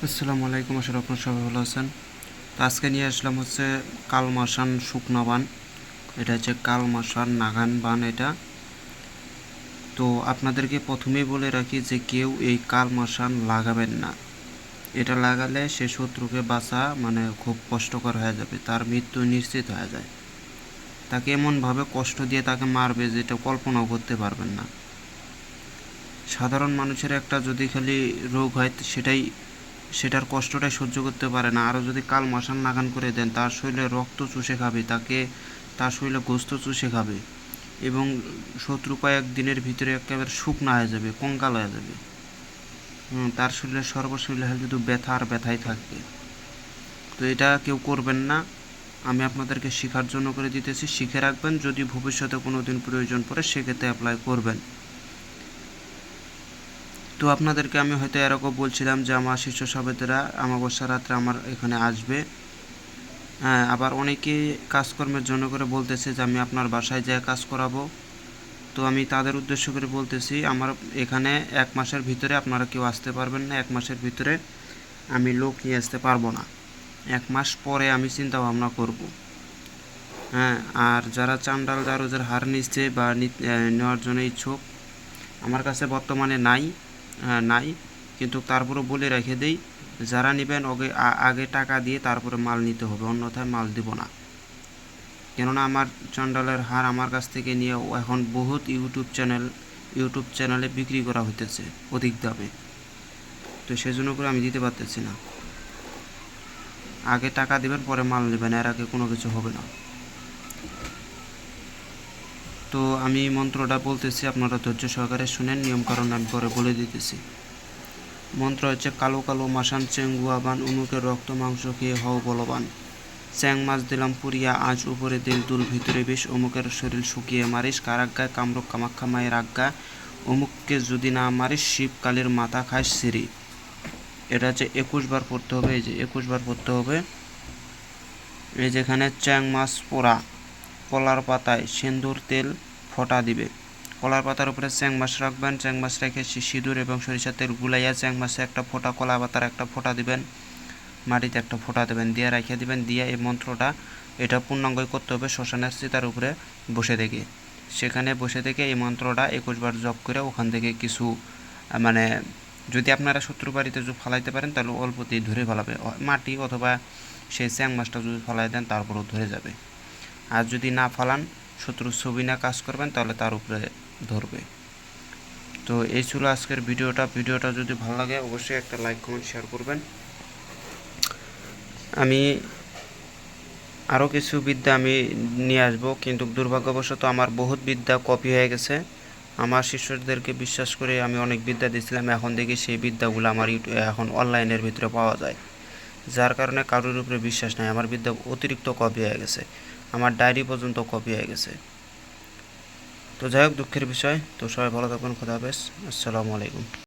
আসসালামু আলাইকুম, আসলে আপনার সবাই ভালো আছেন। তো আজকে নিয়ে আসলাম হচ্ছে কালমাশান শুকনা বান। এটা হচ্ছে কালমাশান নাগান বান এটা। তো আপনাদেরকে প্রথমেই বলে রাখি যে কেউ এই কালমাশান লাগাবেন না। এটা লাগালে সে শত্রুকে বাঁচা খুব কষ্টকর হয়ে যাবে, তার মৃত্যু নিশ্চিত হয়ে যায়। তাকে এমনভাবে কষ্ট দিয়ে তাকে মারবে যেটা কল্পনাও করতে পারবেন না। সাধারণ মানুষের একটা যদি খালি রোগ হয় সেটার কষ্টটাই সহ্য করতে পারে না, আরও যদি কাল মশান নাগান করে দেন তার শরীরে রক্ত চুষে খাবে, তার শরীরে গোস্ত চুষে খাবে এবং শত্রু কয়েক দিনের ভিতরে একেবারে শুকনা হয়ে যাবে, কঙ্কাল হয়ে যাবে। তার শরীরে সর্বশরীরে শুধু ব্যথা আর ব্যথাই থাকবে। তো এটা কেউ করবেন না। আমি আপনাদেরকে শেখার জন্য করে দিতেছি, শিখে রাখবেন, যদি ভবিষ্যতে কোনো দিন প্রয়োজন পড়ে সেক্ষেত্রে অ্যাপ্লাই করবেন। তো আপনাদেরকে আমি হয়তো এরকম বলছিলাম যে আমার শিষ্য সাবেতেরা অমাবস্যা রাত্রে আমার এখানে আসবে। হ্যাঁ, আবার অনেকে কাজকর্মের জন্য করে বলতেছে যে আমি আপনার বাসায় যেয়ে কাজ করাবো। তো আমি তাদের উদ্দেশ্য করে বলতেছি, আমার এখানে 1 মাসের ভিতরে আপনারা কেউ আসতে পারবেন না। 1 মাসের ভিতরে আমি লোক নিয়ে আসতে পারবো না। 1 মাস পরে আমি চিন্তা ভাবনা করব। হ্যাঁ, আর যারা চান্ডাল দারোজের হার নিচ্ছে বা নেওয়ার জন্য ইচ্ছুক, আমার কাছে বর্তমানে নাই, কিন্তু তারপরে বলে রেখে দেই, যারা নেবেন আগে টাকা দিয়ে তারপরে মাল নিতে হবে, অন্যথায় মাল দিব না। কেননা আমার চন্ডালের হার আমার কাছ থেকে নিয়ে এখন বহুত ইউটিউব চ্যানেলে বিক্রি করা হইতেছে অধিক দামে। তো সেজন্য করে আমি দিতে পারতেছি না। আগে টাকা দেবেন, পরে মাল নেবেন, এর আগে কোনো কিছু হবে না। তো আমি মন্ত্রটা বলতেছি, আপনারা ধৈর্য সহকারে শুনেন, নিয়মকানুন আমি পরে বলে দিতেছি। মন্ত্র হচ্ছে, কালো কালো মাসান চেঙ্গুয়া বান, উমুকের রক্ত মাংস খেয়ে হও বলবান। চ্যাং মাছ দিলাম পুরিয়া, আজ উপরে দিল দুল ভিতরে বিষ, অমুকের শরীর শুকিয়ে মারিস, কারাজ্ঞায় কামরূপ কামাখ্যা মায়ের আজ্ঞা, অমুককে যদি না মারিস শিবকালীর মাথা খাস সিঁড়ি। এটা হচ্ছে 21 বার পড়তে হবে। এই যে 21 বার পড়তে হবে। এই যেখানে চ্যাং মাছ পোড়া, কলার পাতায় সিন্দুর তেল ফোঁটা দিবে। কলার পাতার উপরে চ্যাং মাছ রাখবেন, চ্যাং মাছ রেখে সিঁদুর এবং সরিষার তেল গুলাইয়া চ্যাং মাছে একটা ফোঁটা, কলা পাতার একটা ফোঁটা দিবেন, মাটিতে একটা ফোঁটা দেবেন, দিয়ে রাখিয়ে দিবেন। দিয়ে এই মন্ত্রটা এটা পূর্ণাঙ্গই করতে হবে শ্মশানের চিতার উপরে বসে থেকে। সেখানে বসে থেকে এই মন্ত্রটা 21 বার জপ করে ওখান থেকে কিছু মানে যদি আপনারা শত্রু বাড়িতে যদি ফালাইতে পারেন তাহলে অল্পতেই ধরে ফেলাবে, মাটি অথবা সেই চ্যাং মাছটা যদি ফালাই দেন তারপরেও ধরে যাবে। আর যদি না ফালান, শত্রুর ছবি না কাজ করবেন, তাহলে তার উপরে ধরবে। তো এই ছিল আজকের ভিডিওটা যদি ভালো লাগে অবশ্যই একটা লাইক কমেন্ট শেয়ার করবেন। আমি আরও কিছু বিদ্যা আমি নিয়ে আসবো, কিন্তু দুর্ভাগ্যবশত আমার বহুত বিদ্যা কপি হয়ে গেছে। আমার শিষ্যদেরকে বিশ্বাস করে আমি অনেক বিদ্যা দিয়েছিলাম, এখন দেখি সেই বিদ্যাগুলো আমার এখন অনলাইনের ভিতরে পাওয়া যায়, যার কারণে কারোর উপরে বিশ্বাস নাই। আমার বিদ্যা অতিরিক্ত কপি হয়ে গেছে, আমার ডায়েরি পর্যন্ত কপি হয়ে গেছে। তো যাই হোক, দুঃখের বিষয়। তো সবাই ভালো থাকবেন, খোদা হাফেজ, আসসালামু আলাইকুম।